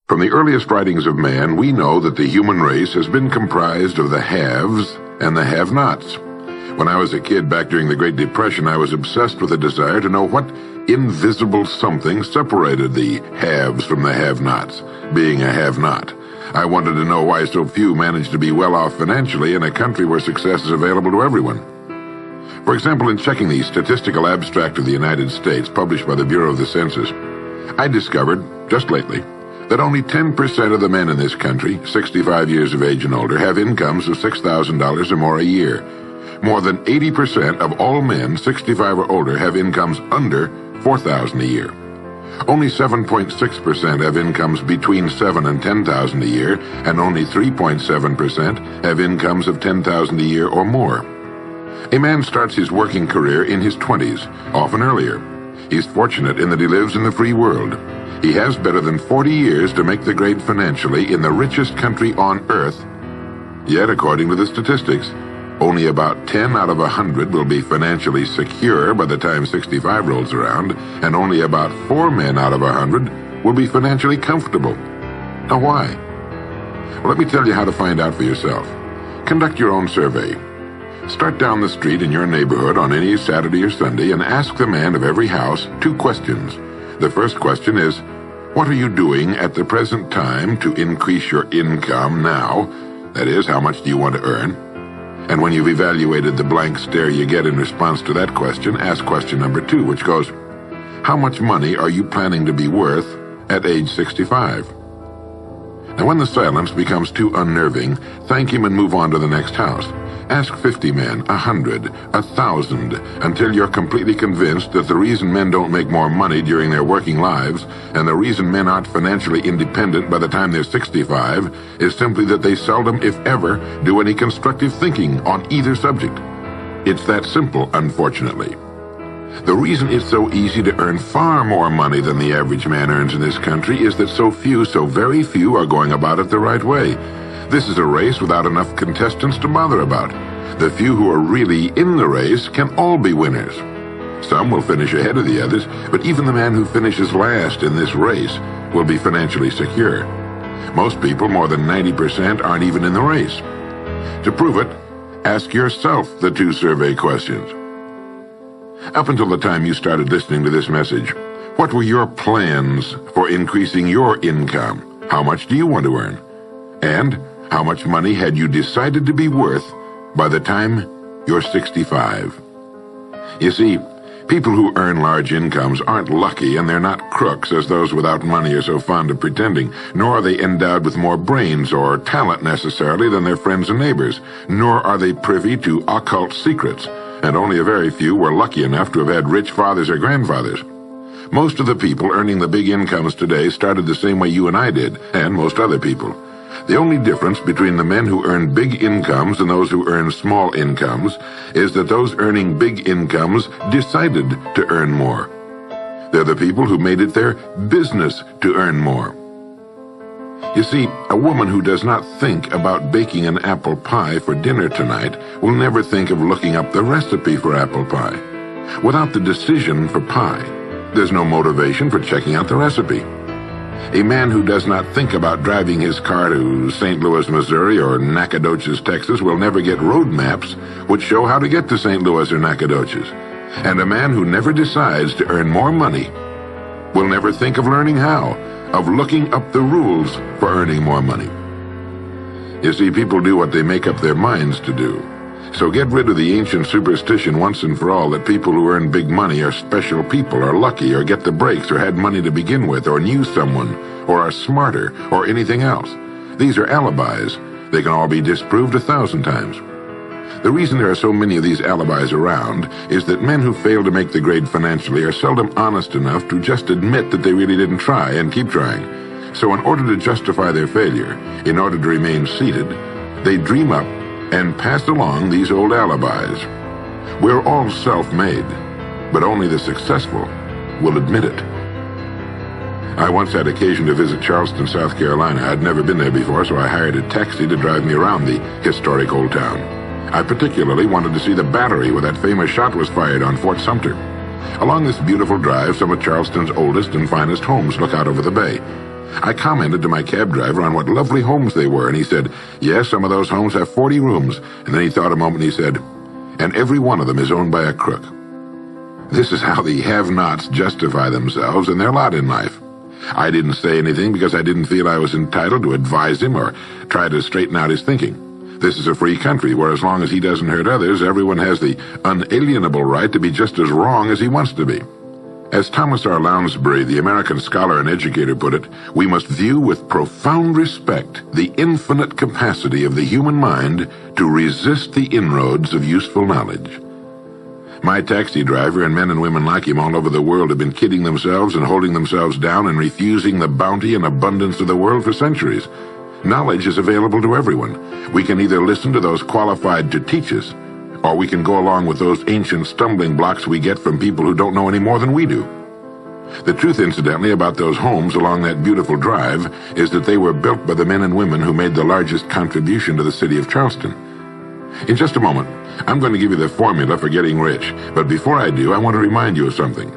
From the earliest writings of man, we know that the human race has been comprised of the haves and the have-nots. When I was a kid back during the Great Depression, I was obsessed with a desire to know what invisible something separated the haves from the have-nots, being a have-not. I wanted to know why so few managed to be well off financially in a country where success is available to everyone. For example, in checking the Statistical Abstract of the United States, published by the Bureau of the Census, I discovered, just lately, that only 10% of the men in this country, 65 years of age and older, have incomes of $6,000 or more a year. More than 80% of all men 65 or older have incomes under $4,000 a year. Only 7.6% have incomes between $7,000 and $10,000 a year, and only 3.7% have incomes of $10,000 a year or more. A man starts his working career in his 20s, often earlier. He's fortunate in that he lives in the free world. He has better than 40 years to make the grade financially in the richest country on earth. Yet, according to the statistics, only about 10 out of 100 will be financially secure by the time 65 rolls around, and only about 4 men out of 100 will be financially comfortable. Now, why? Well, let me tell you how to find out for yourself. Conduct your own survey. Start down the street in your neighborhood on any Saturday or Sunday and ask the man of every house 2 questions. The first question is, what are you doing at the present time to increase your income now? That is, how much do you want to earn? And when you've evaluated the blank stare you get in response to that question, ask question number 2, which goes, how much money are you planning to be worth at age 65? Now, when the silence becomes too unnerving, thank him and move on to the next house. Ask 50 men, 100, 1,000, until you're completely convinced that the reason men don't make more money during their working lives, and the reason men aren't financially independent by the time they're 65, is simply that they seldom, if ever, do any constructive thinking on either subject. It's that simple, unfortunately. The reason it's so easy to earn far more money than the average man earns in this country is that so very few are going about it the right way. This is a race without enough contestants to bother about. The few who are really in the race can all be winners. Some will finish ahead of the others, but even the man who finishes last in this race will be financially secure. Most people, more than 90%, aren't even in the race. To prove it, ask yourself the 2 survey questions. Up until the time you started listening to this message, what were your plans for increasing your income? How much do you want to earn? And how much money had you decided to be worth by the time you're 65? You see, people who earn large incomes aren't lucky, and they're not crooks as those without money are so fond of pretending, nor are they endowed with more brains or talent necessarily than their friends and neighbors, nor are they privy to occult secrets, and only a very few were lucky enough to have had rich fathers or grandfathers. Most of the people earning the big incomes today started the same way you and I did, and most other people. The only difference between the men who earn big incomes and those who earn small incomes is that those earning big incomes decided to earn more. They're the people who made it their business to earn more. You see, a woman who does not think about baking an apple pie for dinner tonight will never think of looking up the recipe for apple pie. Without the decision for pie, there's no motivation for checking out the recipe. A man who does not think about driving his car to St. Louis, Missouri or Nacogdoches, Texas will never get road maps which show how to get to St. Louis or Nacogdoches. And a man who never decides to earn more money will never think of learning how, of looking up the rules for earning more money. You see, people do what they make up their minds to do. So get rid of the ancient superstition once and for all that people who earn big money are special people, or lucky, or get the breaks, or had money to begin with, or knew someone, or are smarter, or anything else. These are alibis. They can all be disproved 1,000 times. The reason there are so many of these alibis around is that men who fail to make the grade financially are seldom honest enough to just admit that they really didn't try and keep trying. So in order to justify their failure, in order to remain seated, they dream up and pass along these old alibis. We're all self-made, but only the successful will admit it. I once had occasion to visit Charleston, South Carolina. I'd never been there before, so I hired a taxi to drive me around the historic old town. I particularly wanted to see the battery where that famous shot was fired on Fort Sumter. Along this beautiful drive, some of Charleston's oldest and finest homes look out over the bay. I commented to my cab driver on what lovely homes they were, and he said, yes, some of those homes have 40 rooms. And then he thought a moment and he said, and every one of them is owned by a crook. This is how the have-nots justify themselves and their lot in life. I didn't say anything because I didn't feel I was entitled to advise him or try to straighten out his thinking. This is a free country where as long as he doesn't hurt others, everyone has the unalienable right to be just as wrong as he wants to be. As Thomas R. Lounsbury, the American scholar and educator, put it, we must view with profound respect the infinite capacity of the human mind to resist the inroads of useful knowledge. My taxi driver and men and women like him all over the world have been kidding themselves and holding themselves down and refusing the bounty and abundance of the world for centuries. Knowledge is available to everyone. We can either listen to those qualified to teach us, or we can go along with those ancient stumbling blocks we get from people who don't know any more than we do. The truth, incidentally, about those homes along that beautiful drive is that they were built by the men and women who made the largest contribution to the city of Charleston. In just a moment, I'm going to give you the formula for getting rich, but before I do, I want to remind you of something.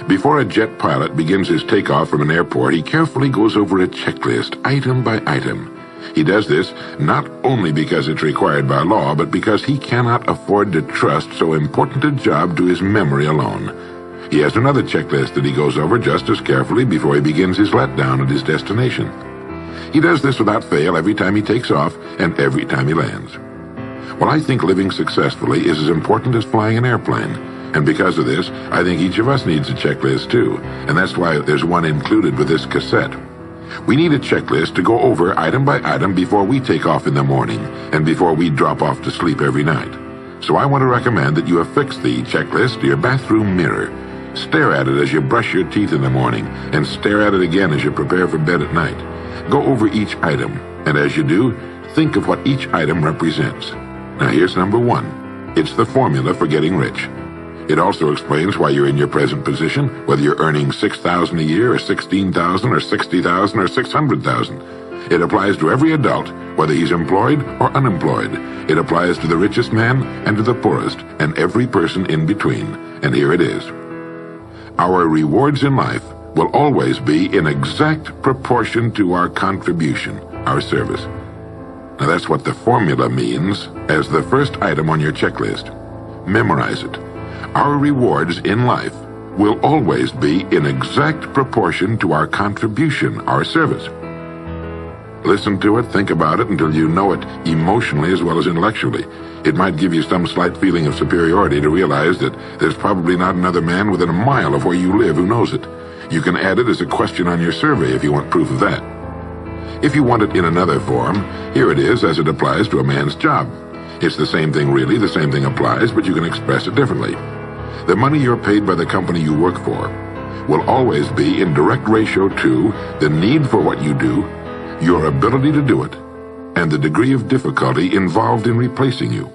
Before a jet pilot begins his takeoff from an airport, he carefully goes over a checklist, item by item. He does this not only because it's required by law, but because he cannot afford to trust so important a job to his memory alone. He has another checklist that he goes over just as carefully before he begins his letdown at his destination. He does this without fail every time he takes off and every time he lands. Well, I think living successfully is as important as flying an airplane. And because of this, I think each of us needs a checklist too. And that's why there's one included with this cassette. We need a checklist to go over item by item before we take off in the morning and before we drop off to sleep every night. So I want to recommend that you affix the checklist to your bathroom mirror. Stare at it as you brush your teeth in the morning and stare at it again as you prepare for bed at night. Go over each item, and as you do, think of what each item represents. Now here's number one. It's the formula for getting rich. It also explains why you're in your present position, whether you're earning $6,000 a year or $16,000 or $60,000 or $600,000. It applies to every adult, whether he's employed or unemployed. It applies to the richest man and to the poorest, and every person in between. And here it is. Our rewards in life will always be in exact proportion to our contribution, our service. Now that's what the formula means as the first item on your checklist. Memorize it. Our rewards in life will always be in exact proportion to our contribution, our service. Listen to it, think about it until you know it emotionally as well as intellectually. It might give you some slight feeling of superiority to realize that there's probably not another man within a mile of where you live who knows it. You can add it as a question on your survey if you want proof of that. If you want it in another form, here it is as it applies to a man's job. It's the same thing really, the same thing applies, but you can express it differently. The money you're paid by the company you work for will always be in direct ratio to the need for what you do, your ability to do it, and the degree of difficulty involved in replacing you.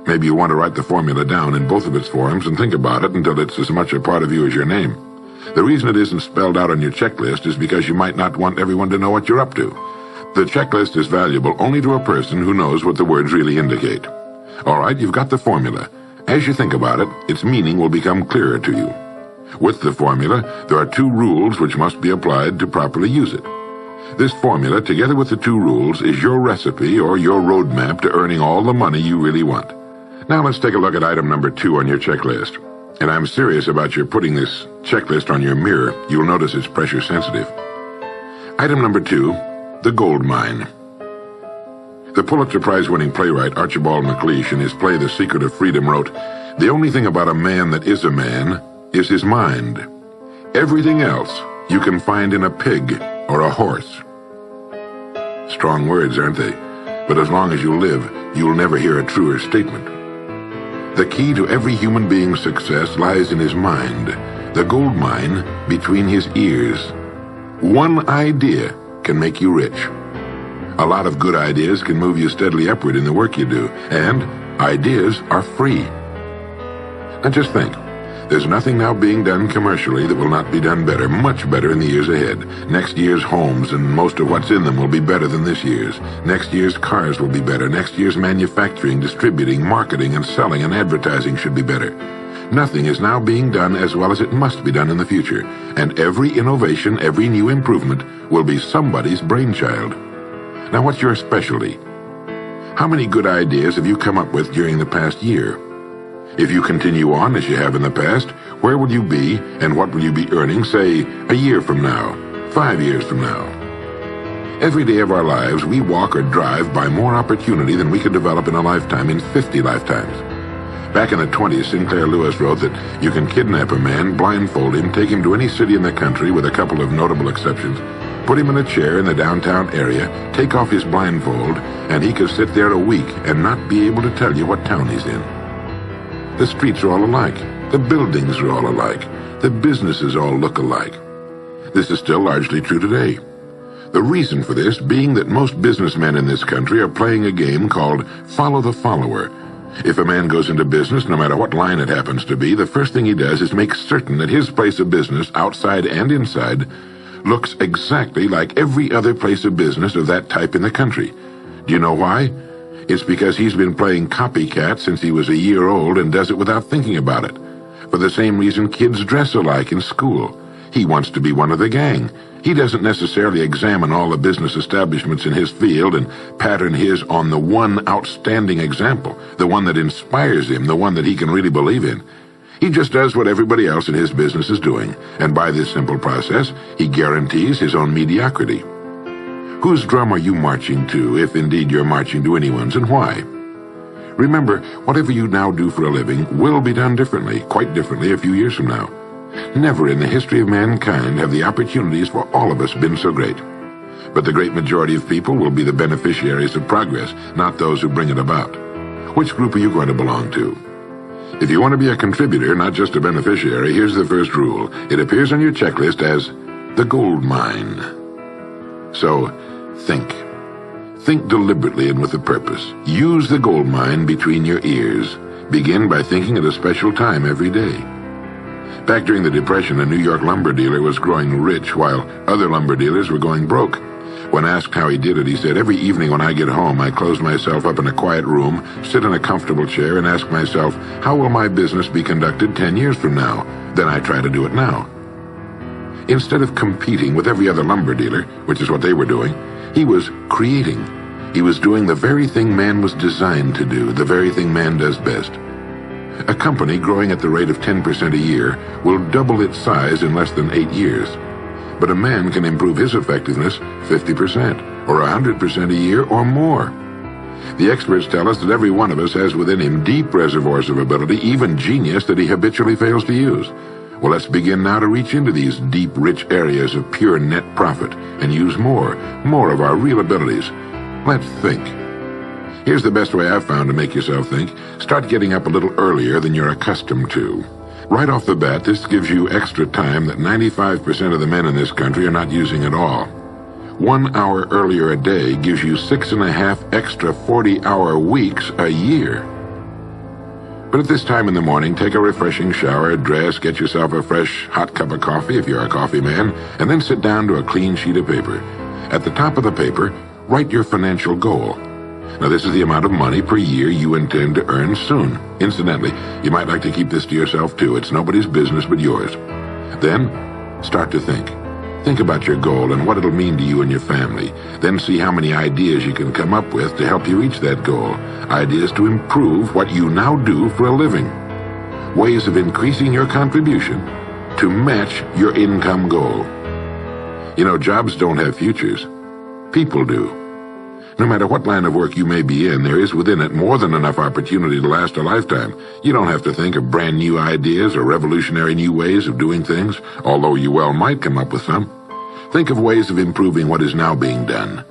Maybe you want to write the formula down in both of its forms and think about it until it's as much a part of you as your name. The reason it isn't spelled out on your checklist is because you might not want everyone to know what you're up to. The checklist is valuable only to a person who knows what the words really indicate. All right, you've got the formula. As you think about it, its meaning will become clearer to you. With the formula, there are two rules which must be applied to properly use it. This formula, together with the two rules, is your recipe or your roadmap to earning all the money you really want. Now let's take a look at item number 2 on your checklist. And I'm serious about your putting this checklist on your mirror. You'll notice it's pressure sensitive. Item number 2, the gold mine. The Pulitzer Prize-winning playwright Archibald MacLeish in his play The Secret of Freedom wrote, "The only thing about a man that is a man is his mind. Everything else you can find in a pig or a horse." Strong words, aren't they? But as long as you live, you'll never hear a truer statement. The key to every human being's success lies in his mind, the gold mine between his ears. One idea can make you rich. A lot of good ideas can move you steadily upward in the work you do, and ideas are free. Now just think, there's nothing now being done commercially that will not be done better, much better in the years ahead. Next year's homes and most of what's in them will be better than this year's. Next year's cars will be better. Next year's manufacturing, distributing, marketing, and selling and advertising should be better. Nothing is now being done as well as it must be done in the future, and every innovation, every new improvement will be somebody's brainchild. Now, what's your specialty? How many good ideas have you come up with during the past year? If you continue on as you have in the past, where will you be and what will you be earning, say, a year from now, 5 years from now? Every day of our lives, we walk or drive by more opportunity than we could develop in a lifetime, in 50 lifetimes. Back in the 20s, Sinclair Lewis wrote that you can kidnap a man, blindfold him, take him to any city in the country with a couple of notable exceptions, put him in a chair in the downtown area, take off his blindfold, and he could sit there a week and not be able to tell you what town he's in. The streets are all alike. The buildings are all alike. The businesses all look alike. This is still largely true today. The reason for this being that most businessmen in this country are playing a game called follow the follower. If a man goes into business, no matter what line it happens to be, the first thing he does is make certain that his place of business, outside and inside, looks exactly like every other place of business of that type in the country. Do you know why? It's because he's been playing copycat since he was a year old and does it without thinking about it. For the same reason kids dress alike in school. He wants to be one of the gang. He doesn't necessarily examine all the business establishments in his field and pattern his on the one outstanding example, the one that inspires him, the one that he can really believe in. He just does what everybody else in his business is doing, and by this simple process, he guarantees his own mediocrity. Whose drum are you marching to, if indeed you're marching to anyone's, and why? Remember, whatever you now do for a living will be done differently, quite differently a few years from now. Never in the history of mankind have the opportunities for all of us been so great. But the great majority of people will be the beneficiaries of progress, not those who bring it about. Which group are you going to belong to? If you want to be a contributor, not just a beneficiary, here's the first rule. It appears on your checklist as the gold mine. So, think. Think deliberately and with a purpose. Use the gold mine between your ears. Begin by thinking at a special time every day. Back during the Depression, a New York lumber dealer was growing rich while other lumber dealers were going broke. When asked how he did it, he said, "Every evening when I get home, I close myself up in a quiet room, sit in a comfortable chair, and ask myself, how will my business be conducted 10 years from now? Then I try to do it now." Instead of competing with every other lumber dealer, which is what they were doing, he was creating. He was doing the very thing man was designed to do, the very thing man does best. A company growing at the rate of 10% a year will double its size in less than 8 years. But a man can improve his effectiveness 50% or 100% a year or more. The experts tell us that every one of us has within him deep reservoirs of ability, even genius, that he habitually fails to use. Well, let's begin now to reach into these deep, rich areas of pure net profit and use more of our real abilities. Let's think. Here's the best way I've found to make yourself think. Start getting up a little earlier than you're accustomed to. Right off the bat, this gives you extra time that 95% of the men in this country are not using at all. 1 hour earlier a day gives you 6.5 extra 40-hour weeks a year. But at this time in the morning, take a refreshing shower, dress, get yourself a fresh, hot cup of coffee if you're a coffee man, and then sit down to a clean sheet of paper. At the top of the paper, write your financial goal. Now, this is the amount of money per year you intend to earn soon. Incidentally, you might like to keep this to yourself, too. It's nobody's business but yours. Then, start to think. Think about your goal and what it'll mean to you and your family. Then see how many ideas you can come up with to help you reach that goal. Ideas to improve what you now do for a living. Ways of increasing your contribution to match your income goal. You know, jobs don't have futures. People do. No matter what line of work you may be in, there is within it more than enough opportunity to last a lifetime. You don't have to think of brand new ideas or revolutionary new ways of doing things, although you well might come up with some. Think of ways of improving what is now being done.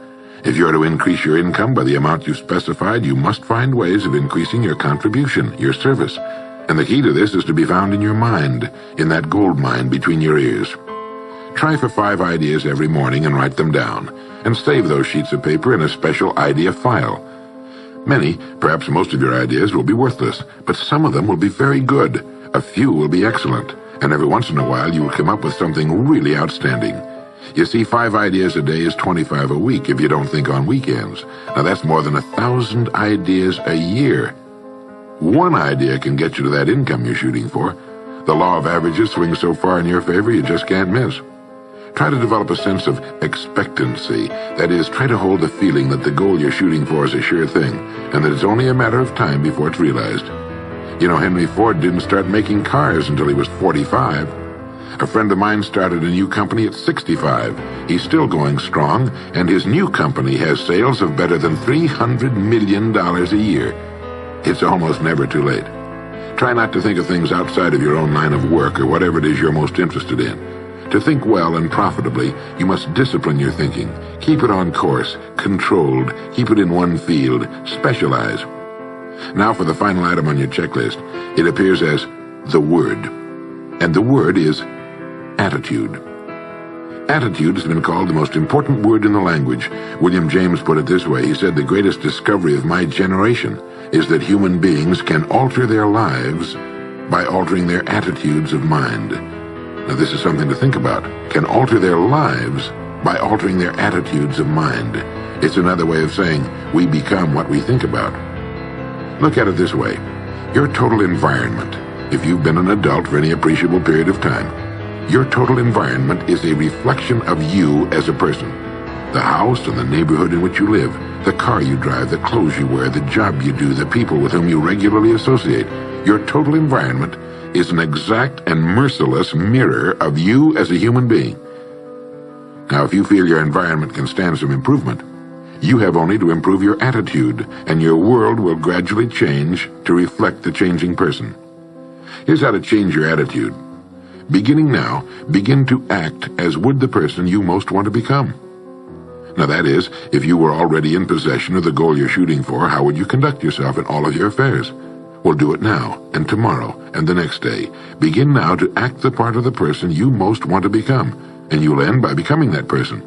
If you are to increase your income by the amount you've specified, you must find ways of increasing your contribution, your service. And the key to this is to be found in your mind, in that gold mine between your ears. Try for 5 ideas every morning and write them down, and save those sheets of paper in a special idea file. Many, perhaps most of your ideas will be worthless, but some of them will be very good. A few will be excellent, and every once in a while you will come up with something really outstanding. You see, 5 ideas a day is 25 a week if you don't think on weekends. Now that's more than 1,000 ideas a year. One idea can get you to that income you're shooting for. The law of averages swings so far in your favor you just can't miss. Try to develop a sense of expectancy. That is, try to hold the feeling that the goal you're shooting for is a sure thing, and that it's only a matter of time before it's realized. You know, Henry Ford didn't start making cars until he was 45. A friend of mine started a new company at 65. He's still going strong, and his new company has sales of better than $300 million a year. It's almost never too late. Try not to think of things outside of your own line of work or whatever it is you're most interested in. To think well and profitably, you must discipline your thinking. Keep it on course, controlled, keep it in one field, specialize. Now for the final item on your checklist. It appears as the word. And the word is attitude. Attitude has been called the most important word in the language. William James put it this way. He said, "The greatest discovery of my generation is that human beings can alter their lives by altering their attitudes of mind." Now this is something to think about. Can alter their lives by altering their attitudes of mind. It's another way of saying we become what we think about. Look at it this way. Your total environment, if you've been an adult for any appreciable period of time, your total environment is a reflection of you as a person. The house and the neighborhood in which you live, the car you drive, the clothes you wear, the job you do, the people with whom you regularly associate. Your total environment is an exact and merciless mirror of you as a human being. Now, if you feel your environment can stand some improvement, you have only to improve your attitude, and your world will gradually change to reflect the changing person. Here's how to change your attitude. Beginning now, begin to act as would the person you most want to become. Now that is, if you were already in possession of the goal you're shooting for, how would you conduct yourself in all of your affairs? Well, do it now, and tomorrow, and the next day. Begin now to act the part of the person you most want to become, and you'll end by becoming that person.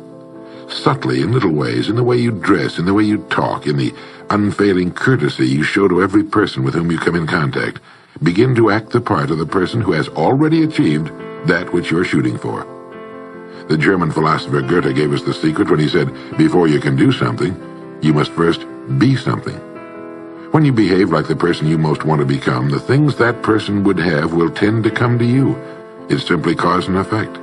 Subtly, in little ways, in the way you dress, in the way you talk, in the unfailing courtesy you show to every person with whom you come in contact, begin to act the part of the person who has already achieved that which you're shooting for. The German philosopher Goethe gave us the secret when he said, before you can do something, you must first be something. When you behave like the person you most want to become, the things that person would have will tend to come to you. It's simply cause and effect.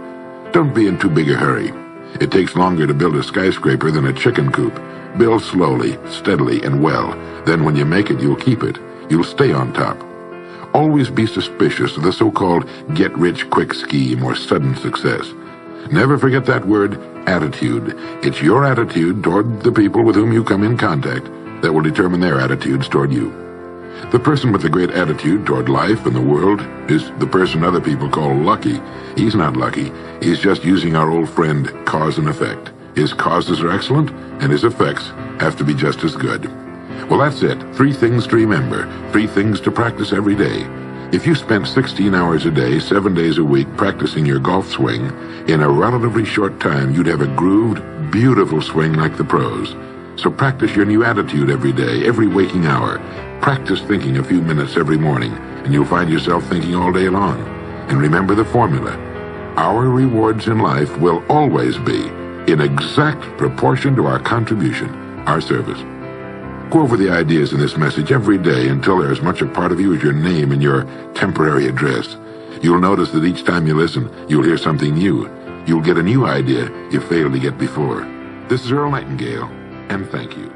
Don't be in too big a hurry. It takes longer to build a skyscraper than a chicken coop. Build slowly, steadily, and well. Then when you make it, you'll keep it. You'll stay on top. Always be suspicious of the so-called get-rich-quick scheme or sudden success. Never forget that word, attitude. It's your attitude toward the people with whom you come in contact that will determine their attitudes toward you. The person with a great attitude toward life and the world is the person other people call lucky. He's not lucky. He's just using our old friend cause and effect. His causes are excellent, and his effects have to be just as good. Well, that's it. 3 things to remember. 3 things to practice every day. If you spent 16 hours a day, 7 days a week practicing your golf swing, in a relatively short time you'd have a grooved, beautiful swing like the pros. So practice your new attitude every day, every waking hour. Practice thinking a few minutes every morning, and you'll find yourself thinking all day long. And remember the formula. Our rewards in life will always be in exact proportion to our contribution, our service. Go over the ideas in this message every day until they're as much a part of you as your name and your temporary address. You'll notice that each time you listen, you'll hear something new. You'll get a new idea you failed to get before. This is Earl Nightingale, and thank you.